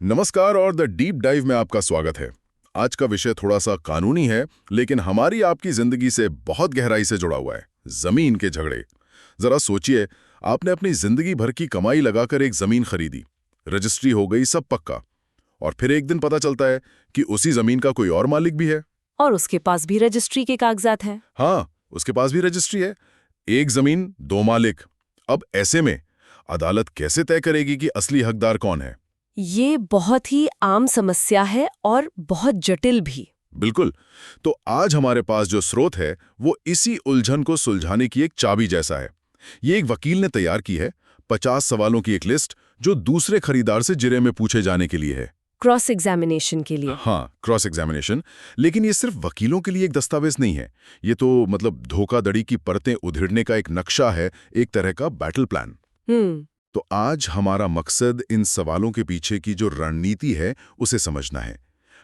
नमस्कार और the deep dive में आपका स्वागत है। आज का विषय थोड़ा सा कानूनी है, लेकिन हमारी आपकी जिंदगी से बहुत गहराई से जुड़ा हुआ है। जमीन के झगड़े। जरा सोचिए, आपने अपनी जिंदगी भर की कमाई लगाकर एक जमीन खरीदी, रजिस्ट्री हो गई, सब पक्का, और फिर एक दिन पता चलता है कि उसी जमीन का कोई और मालिक भी है। और उसके पास भी रजिस्ट्री के कागजात हैं। हाँ, उसके पास भी रजिस्ट्री है। एक जमीन, दो मालिक। अब ऐसे में अदालत कैसे तय करेगी कि असली हकदार कौन है? ये बहुत ही आम समस्या है और बहुत जटिल भी। बिल्कुल। तो आज हमारे पास जो स्रोत है वो इसी उलझन को सुलझाने की एक चाबी जैसा है। ये एक वकील ने तैयार की है, 50 सवालों की एक लिस्ट जो दूसरे खरीदार से जिरे में पूछे जाने के लिए है। क्रॉस एग्जामिनेशन के लिए। हाँ, क्रॉस एग्जामिनेशन। लेकिन ये सिर्फ वकीलों के लिए एक दस्तावेज नहीं है। ये तो धोखाधड़ी की परतें उधेड़ने का एक नक्शा है, एक तरह का बैटल प्लान। तो आज हमारा मकसद इन सवालों के पीछे की जो रणनीति है उसे समझना है।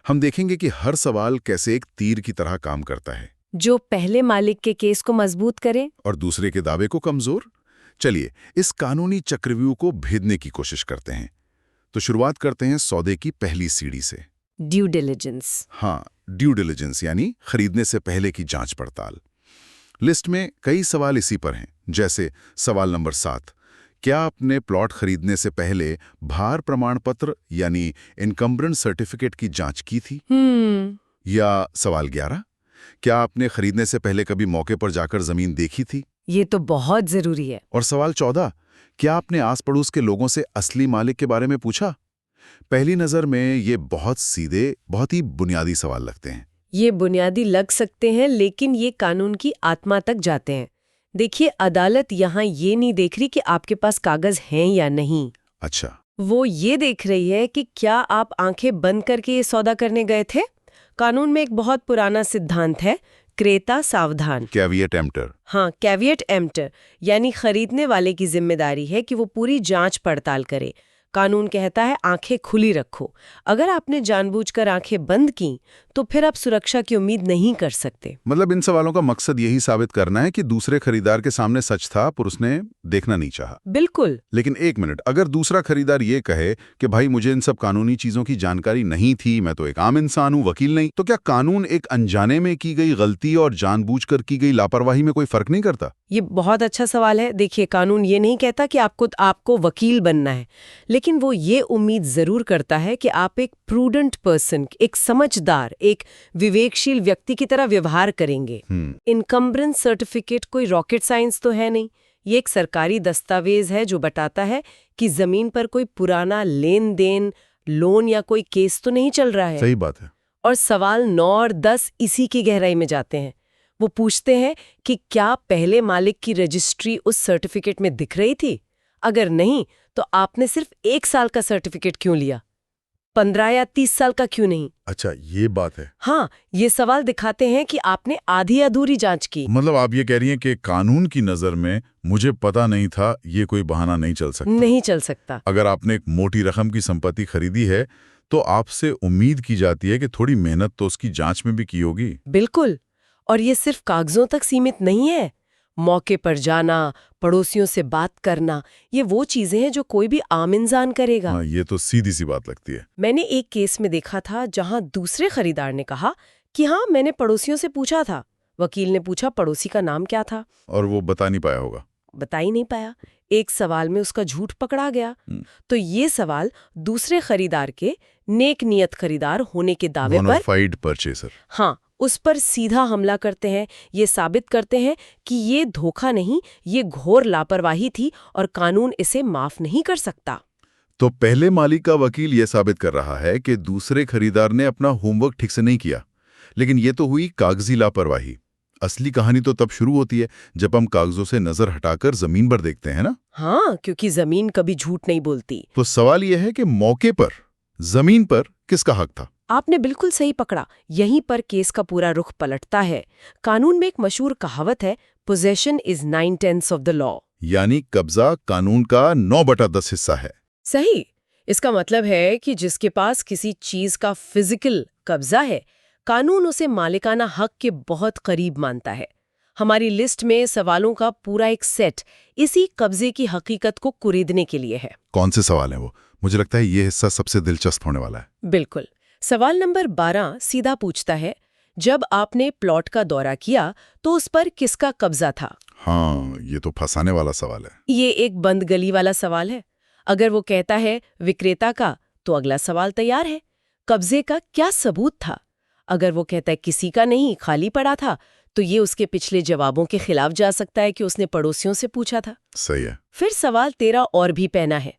हम देखेंगे कि हर सवाल कैसे एक तीर की तरह काम करता है, जो पहले मालिक के केस को मजबूत करे और दूसरे के दावे को कमजोर। चलिए इस कानूनी चक्रव्यूह को भेदने की कोशिश करते हैं। तो शुरुआत करते हैं सौदे की पहली सीढ़ी से। Due diligence. हाँ, ड्यू डिलिजेंस यानी खरीदने से पहले की जांच पड़ताल। लिस्ट में कई सवाल इसी पर हैं, जैसे सवाल नंबर 7, क्या आपने प्लॉट खरीदने से पहले भार प्रमाण पत्र यानी इनकम्बरेंस सर्टिफिकेट की जांच की थी? या सवाल 11, क्या आपने खरीदने से पहले कभी मौके पर जाकर जमीन देखी थी? ये तो बहुत जरूरी है। और सवाल 14, क्या आपने आस पड़ोस के लोगों से असली मालिक के बारे में पूछा? पहली नजर में ये बहुत सीधे, बहुत ही बुनियादी सवाल लगते हैं। ये बुनियादी लग सकते हैं, लेकिन ये कानून की आत्मा तक जाते हैं। देखिए, अदालत यहाँ ये नहीं देख रही कि आपके पास कागज हैं या नहीं। अच्छा। वो ये देख रही है कि क्या आप आंखें बंद करके ये सौदा करने गए थे। कानून में एक बहुत पुराना सिद्धांत है, क्रेता सावधान। Caveat emptor. हाँ, कैविएट एम्प्टर, यानी खरीदने वाले की जिम्मेदारी है कि वो पूरी जांच पड़ताल करे। कानून कहता है आंखें खुली रखो। अगर आपने जानबूझकर आंखें बंद की तो फिर आप सुरक्षा की उम्मीद नहीं कर सकते। इन सवालों का मकसद यही साबित करना है कि दूसरे खरीदार के सामने सच था पर उसने देखना नहीं चाहा। बिल्कुल। लेकिन एक मिनट, अगर दूसरा खरीदार ये कहे कि भाई मुझे इन सब कानूनी चीजों की जानकारी नहीं थी, मैं तो एक आम इंसान हूं, वकील नहीं, तो क्या कानून एक अनजाने में की गई गलती और जानबूझकर की गई लापरवाही में कोई फर्क नहीं करता? ये बहुत अच्छा सवाल है। देखिए, कानून ये नहीं कहता कि आपको वकील बनना है, लेकिन वो ये उम्मीद जरूर करता है कि आप एक प्रूडेंट पर्सन, एक समझदार, एक विवेकशील व्यक्ति की तरह व्यवहार करेंगे। इनकम्बरेंस सर्टिफिकेट कोई रॉकेट साइंस तो है नहीं। ये एक सरकारी दस्तावेज है जो बताता है कि जमीन पर कोई पुराना लेन देन, लोन या कोई केस तो नहीं चल रहा है। सही बात है। और सवाल 9 और 10 इसी की गहराई में जाते हैं। वो पूछते हैं कि क्या पहले मालिक की रजिस्ट्री उस सर्टिफिकेट में दिख रही थी? अगर नहीं, तो आपने सिर्फ 1 साल का सर्टिफिकेट क्यों लिया? 15 या 30 साल का क्यों नहीं? अच्छा, ये बात है। हाँ, ये सवाल दिखाते हैं कि आपने आधी अधूरी जांच की। आप ये कह रही हैं कि कानून की नजर में मुझे पता नहीं था, ये कोई बहाना नहीं चल सकता। नहीं चल सकता। अगर आपने एक मोटी रकम की संपत्ति खरीदी है तो आपसे उम्मीद की जाती है कि थोड़ी मेहनत तो उसकी जांच में भी की होगी। बिल्कुल। और ये सिर्फ कागजों तक सीमित नहीं है। मौके पर जाना, पड़ोसियों से बात करना, ये वो चीजें हैं जो कोई भी आम इंसान करेगा। हाँ, ये तो सीधी सी बात लगती है। मैंने एक केस में देखा था जहां दूसरे खरीदार ने कहा कि हाँ, मैंने पड़ोसियों से पूछा था। वकील ने पूछा पड़ोसी का नाम क्या था, और वो बता नहीं पाया होगा। बता ही नहीं पाया। एक सवाल में उसका झूठ पकड़ा गया। तो ये सवाल दूसरे खरीदार के नेक नियत खरीदार होने के दावे पर, बोनाफाइड परचेसर, हाँ, उस पर सीधा हमला करते हैं। ये साबित करते हैं कि ये धोखा नहीं, ये घोर लापरवाही थी और कानून इसे माफ नहीं कर सकता। तो पहले मालिक का वकील ये साबित कर रहा है कि दूसरे खरीदार ने अपना होमवर्क ठीक से नहीं किया। लेकिन ये तो हुई कागजी लापरवाही। असली कहानी तो तब शुरू होती है जब हम कागजों से नजर हटाकर जमीन पर देखते हैं ना। हाँ, क्योंकि जमीन कभी झूठ नहीं बोलती। तो सवाल यह है कि मौके पर, जमीन पर किसका हक था? आपने बिल्कुल सही पकड़ा। यहीं पर केस का पूरा रुख पलटता है। कानून में एक मशहूर कहावत है, possession is 9/10 of the law. यानी कब्जा कानून का 9/10 हिस्सा है। सही। इसका मतलब है कि जिसके पास किसी चीज का फिजिकल कब्जा है, कानून उसे मालिकाना हक के बहुत करीब मानता है। हमारी लिस्ट में सवालों का पूरा एक सेट इसी कब्जे की हकीकत को कुरेदने के लिए है। कौन से सवाल हैं वो? मुझे लगता है ये हिस्सा सबसे दिलचस्प होने वाला है। बिल्कुल। सवाल नंबर 12 सीधा पूछता है, जब आपने प्लॉट का दौरा किया तो उस पर किसका कब्जा था? हाँ, ये तो फंसाने वाला सवाल है। ये एक बंद गली वाला सवाल है। अगर वो कहता है विक्रेता का, तो अगला सवाल तैयार है, कब्जे का क्या सबूत था? अगर वो कहता है किसी का नहीं, खाली पड़ा था, तो ये उसके पिछले जवाबों के खिलाफ जा सकता है कि उसने पड़ोसियों से पूछा था। सही है। फिर सवाल 13 और भी पैना है,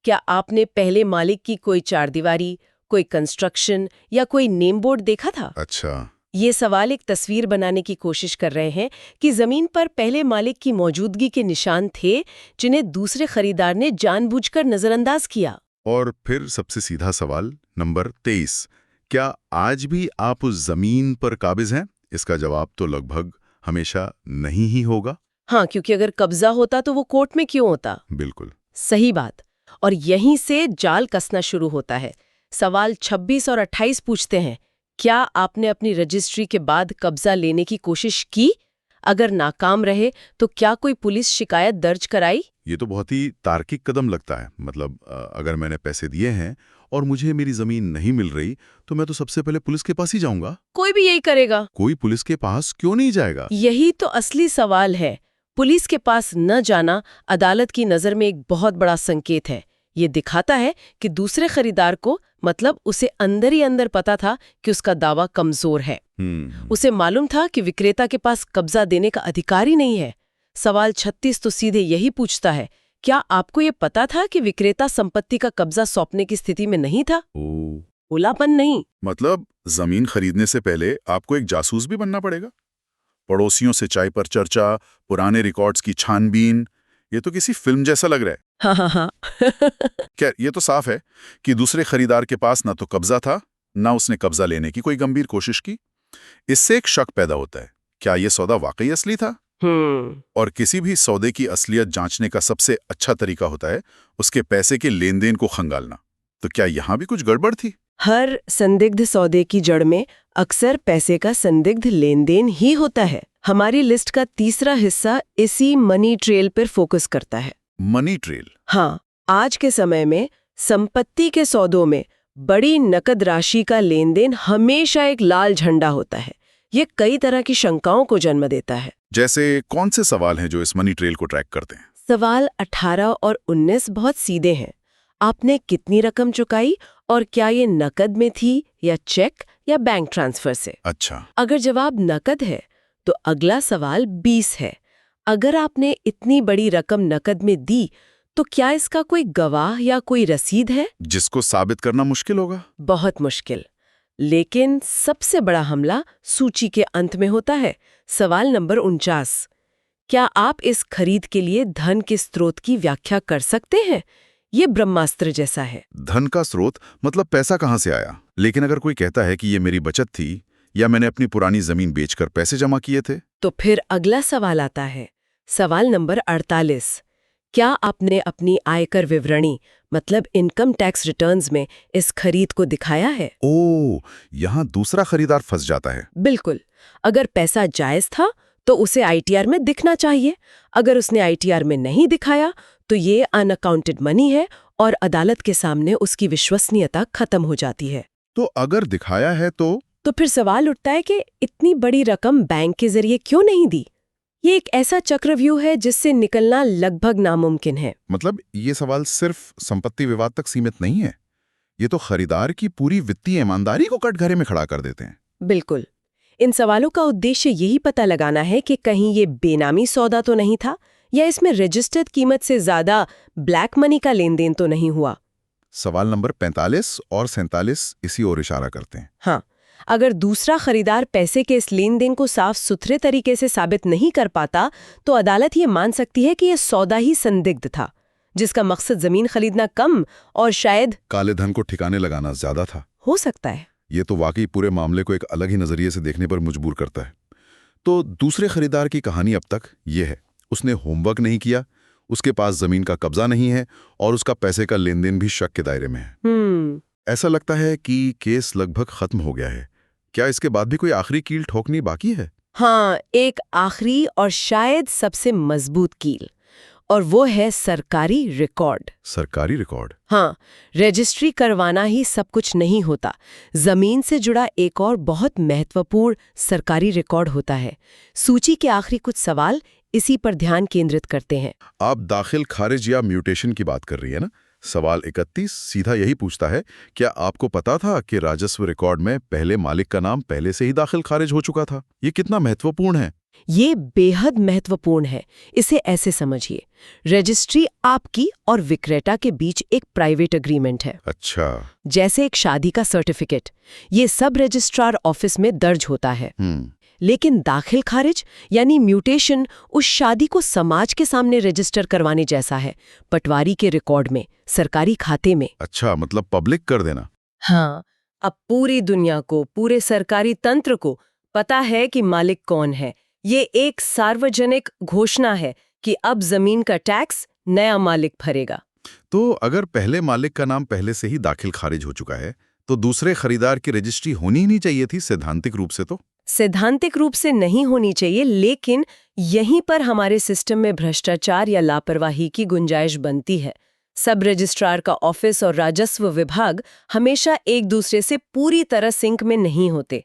क्या आपने पहले मालिक की कोई चारदीवारी, कोई कंस्ट्रक्शन या कोई नेम बोर्ड देखा था? अच्छा। ये सवाल एक तस्वीर बनाने की कोशिश कर रहे हैं कि जमीन पर पहले मालिक की मौजूदगी के निशान थे, जिन्हें दूसरे खरीदार ने जानबूझकर नजरअंदाज किया। और फिर सबसे सीधा सवाल नंबर 23, क्या आज भी आप उस जमीन पर काबिज हैं? इसका जवाब तो लगभग हमेशा नहीं ही होगा। हाँ, क्योंकि अगर कब्जा होता तो वो कोर्ट में क्यों होता? बिल्कुल सही बात। और यहीं से जाल कसना शुरू होता है। सवाल 26 और 28 पूछते हैं, क्या आपने अपनी रजिस्ट्री के बाद कब्जा लेने की कोशिश की? अगर नाकाम रहे तो क्या कोई पुलिस शिकायत दर्ज कराई? ये तो बहुत ही तार्किक कदम लगता है। मतलब अगर मैंने पैसे दिए हैं और मुझे मेरी जमीन नहीं मिल रही, तो मैं तो सबसे पहले पुलिस के पास ही जाऊंगा। कोई भी यही करेगा। कोई पुलिस के पास क्यों नहीं जाएगा? यही तो असली सवाल है। पुलिस के पास न जाना अदालत की नज़र में एक बहुत बड़ा संकेत है। ये दिखाता है कि दूसरे खरीदार को, मतलब उसे अंदर ही अंदर पता था कि उसका दावा कमजोर है। उसे मालूम था कि विक्रेता के पास कब्जा देने का अधिकार ही नहीं है। सवाल 36 तो सीधे यही पूछता है, क्या आपको ये पता था कि विक्रेता संपत्ति का कब्जा सौंपने की स्थिति में नहीं था? उलापन नहीं। मतलब जमीन खरीदने से पहले आपको एक जासूस भी बनना पड़ेगा? पड़ोसियों से चाय पर चर्चा, पुराने रिकॉर्ड्स की छानबीन, ये तो किसी फिल्म जैसा लग रहा है। हाँ हाँ हाँ। खैर, ये तो साफ है कि दूसरे खरीदार के पास ना तो कब्जा था, ना उसने कब्जा लेने की कोई गंभीर कोशिश की। इससे एक शक पैदा होता है, क्या ये सौदा वाकई असली था? और किसी भी सौदे की असलियत जांचने का सबसे अच्छा तरीका होता है उसके पैसे के लेन देन को खंगालना। तो क्या यहां भी कुछ गड़बड़ थी? हर संदिग्ध सौदे की जड़ में अक्सर पैसे का संदिग्ध लेन देन ही होता है। हमारी लिस्ट का तीसरा हिस्सा इसी मनी ट्रेल पर फोकस करता है। Money trail? हाँ, आज के समय में संपत्ति के सौदों में बड़ी नकद राशि का लेन देन हमेशा एक लाल झंडा होता है। ये कई तरह की शंकाओं को जन्म देता है। जैसे कौन से सवाल हैं जो इस मनी ट्रेल को ट्रैक करते हैं? सवाल 18 और 19 बहुत सीधे हैं। आपने कितनी रकम चुकाई और क्या ये नकद में थी या चेक या बैंक ट्रांसफर से? अच्छा। अगर जवाब नकद है तो अगला सवाल 20 है। अगर आपने इतनी बड़ी रकम नकद में दी तो क्या इसका कोई गवाह या कोई रसीद है? जिसको साबित करना मुश्किल होगा। बहुत मुश्किल। लेकिन सबसे बड़ा हमला सूची के अंत में होता है। सवाल नंबर 49, क्या आप इस खरीद के लिए धन के स्रोत की व्याख्या कर सकते हैं? ये ब्रह्मास्त्र जैसा है। धन का स्रोत मतलब पैसा कहाँ से आया? लेकिन अगर कोई कहता है कि ये मेरी बचत थी या मैंने अपनी पुरानी जमीन बेचकर पैसे जमा किए थे, तो फिर अगला सवाल आता है। सवाल नंबर 48, क्या आपने अपनी आयकर विवरणी मतलब इनकम टैक्स रिटर्न्स में इस खरीद को दिखाया है? ओह, यहाँ दूसरा खरीदार फंस जाता है। बिल्कुल। अगर पैसा जायज था तो उसे आईटीआर में दिखना चाहिए। अगर उसने आईटीआर में नहीं दिखाया तो ये अनअकाउंटेड मनी है और अदालत के सामने उसकी विश्वसनीयता खत्म हो जाती है। तो अगर दिखाया है तो फिर सवाल उठता है कि इतनी बड़ी रकम बैंक के जरिए क्यों नहीं दी? ये एक ऐसा चक्रव्यूह है जिससे निकलना लगभग नामुमकिन है। मतलब ये सवाल सिर्फ संपत्ति विवाद तक सीमित नहीं है, ये तो खरीदार की पूरी वित्तीय ईमानदारी को कटघरे में खड़ा कर देते हैं। बिल्कुल। इन सवालों का उद्देश्य यही पता लगाना है कि कहीं ये बेनामी सौदा तो नहीं था या इसमें रजिस्टर्ड कीमत से ज्यादा ब्लैक मनी का लेन देन तो नहीं हुआ। सवाल नंबर 45 और 47 इसी ओर इशारा करते हैं। हाँ, अगर दूसरा खरीदार पैसे के इस लेन देन को साफ सुथरे तरीके से साबित नहीं कर पाता तो अदालत ये मान सकती है कि यह सौदा ही संदिग्ध था, जिसका मकसद जमीन खरीदना कम और शायद काले धन को ठिकाने लगाना ज्यादा था। हो सकता है। ये तो वाकई पूरे मामले को एक अलग ही नजरिए से देखने पर मजबूर करता है। तो दूसरे खरीदार की कहानी अब तक ये है, उसने होमवर्क नहीं किया, उसके पास जमीन का कब्जा नहीं है और उसका पैसे का लेन देन भी शक के दायरे में है। ऐसा लगता है कि केस लगभग खत्म हो गया है। क्या इसके बाद भी कोई आखिरी कील ठोकनी बाकी है? हाँ, एक आखिरी और शायद सबसे मजबूत कील, और वो है सरकारी रिकॉर्ड। सरकारी रिकॉर्ड। हाँ, रजिस्ट्री करवाना ही सब कुछ नहीं होता। जमीन से जुड़ा एक और बहुत महत्वपूर्ण सरकारी रिकॉर्ड होता है। सूची के आखिरी कुछ सवाल इसी पर ध्यान केंद्रित करते हैं। आप दाखिल खारिज या म्यूटेशन की बात कर रही है ना? सवाल 31 सीधा यही पूछता है, क्या आपको पता था कि राजस्व रिकॉर्ड में पहले मालिक का नाम पहले से ही दाखिल खारिज हो चुका था? ये कितना महत्वपूर्ण है? ये बेहद महत्वपूर्ण है। इसे ऐसे समझिए, रजिस्ट्री आपकी और विक्रेता के बीच एक प्राइवेट एग्रीमेंट है। अच्छा। जैसे एक शादी का सर्टिफिकेट। ये सब रजिस्ट्रार ऑफिस में दर्ज होता है। लेकिन दाखिल खारिज यानी म्यूटेशन उस शादी को समाज के सामने रजिस्टर करवाने जैसा है, पटवारी के रिकॉर्ड में, सरकारी खाते में। अच्छा, मतलब पब्लिक कर देना। हाँ, अब पूरी दुनिया को, पूरे सरकारी तंत्र को पता है कि मालिक कौन है। ये एक सार्वजनिक घोषणा है कि अब जमीन का टैक्स नया मालिक भरेगा। तो अगर पहले मालिक का नाम पहले से ही दाखिल खारिज हो चुका है, तो दूसरे खरीदार की रजिस्ट्री होनी ही नहीं चाहिए थी सैद्धांतिक रूप से। तो सैद्धांतिक रूप से नहीं होनी चाहिए, लेकिन यहीं पर हमारे सिस्टम में भ्रष्टाचार या लापरवाही की गुंजाइश बनती है। सब रजिस्ट्रार का ऑफिस और राजस्व विभाग हमेशा एक दूसरे से पूरी तरह सिंक में नहीं होते।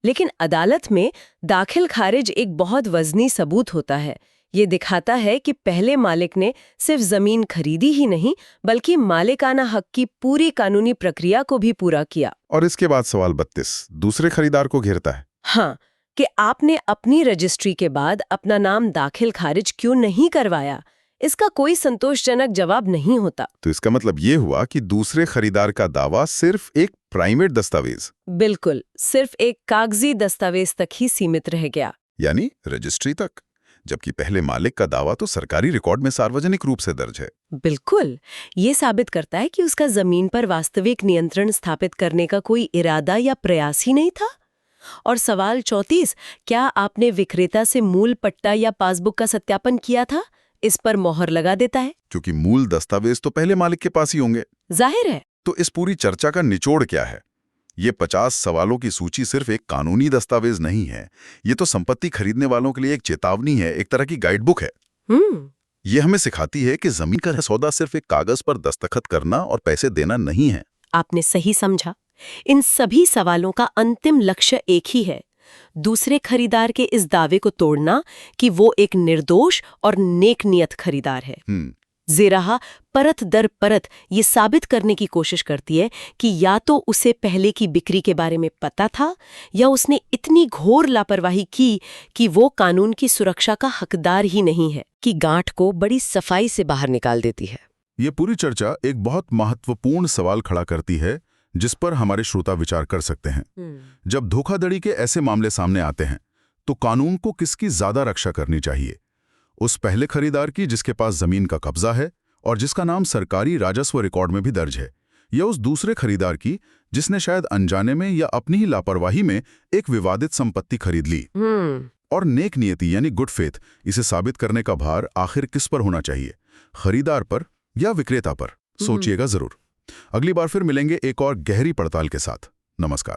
लेकिन अदालत में दाखिल खारिज एक बहुत वजनी सबूत होता है। ये दिखाता है कि पहले मालिक ने सिर्फ जमीन खरीदी ही नहीं, बल्कि मालिकाना हक की पूरी कानूनी प्रक्रिया को भी पूरा किया। और इसके बाद सवाल 32 दूसरे खरीदार को घेरता है। हाँ, कि आपने अपनी रजिस्ट्री के बाद अपना नाम दाखिल खारिज क्यों नहीं करवाया। इसका कोई संतोषजनक जवाब नहीं होता। तो इसका मतलब ये हुआ कि दूसरे खरीदार का दावा सिर्फ एक प्राइवेट दस्तावेज, बिल्कुल, सिर्फ एक कागजी दस्तावेज तक ही सीमित रह गया, यानी रजिस्ट्री तक, जबकि पहले मालिक का दावा तो सरकारी रिकॉर्ड में सार्वजनिक रूप से दर्ज है। बिल्कुल, ये साबित करता है कि उसका जमीन पर वास्तविक नियंत्रण स्थापित करने का कोई इरादा या प्रयास ही नहीं था। और सवाल 34, क्या आपने विक्रेता से मूल पट्टा या पासबुक का सत्यापन किया था? इस पर मोहर लगा देता है, क्योंकि मूल दस्तावेज तो पहले मालिक के पास ही होंगे। जाहिर है। तो इस पूरी चर्चा का निचोड़ क्या है? ये 50 सवालों की सूची सिर्फ एक कानूनी दस्तावेज नहीं है। ये तो संपत्ति खरीदने वालों के लिए एक चेतावनी है, एक तरह की गाइडबुक है। ये हमें सिखाती है कि जमीन का सौदा सिर्फ एक कागज पर दस्तखत करना और पैसे देना नहीं है। आपने सही समझा। इन सभी सवालों का अंतिम लक्ष्य एक ही है, दूसरे खरीदार के इस दावे को तोड़ना कि वो एक निर्दोष और नेक नियत खरीदार है। ज़ेराहा परत दर परत ये साबित करने की कोशिश करती है कि या तो उसे पहले की बिक्री के बारे में पता था, या उसने इतनी घोर लापरवाही की कि वो कानून की सुरक्षा का हकदार ही नहीं है, कि गांठ को बड़ी सफाई से बाहर निकाल देती है। ये पूरी चर्चा एक बहुत महत्वपूर्ण सवाल खड़ा करती है, जिस पर हमारे श्रोता विचार कर सकते हैं। जब धोखाधड़ी के ऐसे मामले सामने आते हैं, तो कानून को किसकी ज्यादा रक्षा करनी चाहिए? उस पहले खरीदार की जिसके पास जमीन का कब्जा है और जिसका नाम सरकारी राजस्व रिकॉर्ड में भी दर्ज है, या उस दूसरे खरीदार की जिसने शायद अनजाने में या अपनी ही लापरवाही में एक विवादित संपत्ति खरीद ली? और नेक नियति यानी गुड फेथ, इसे साबित करने का भार आखिर किस पर होना चाहिए, खरीदार पर या विक्रेता पर? सोचिएगा जरूर। अगली बार फिर मिलेंगे एक और गहरी पड़ताल के साथ। नमस्कार।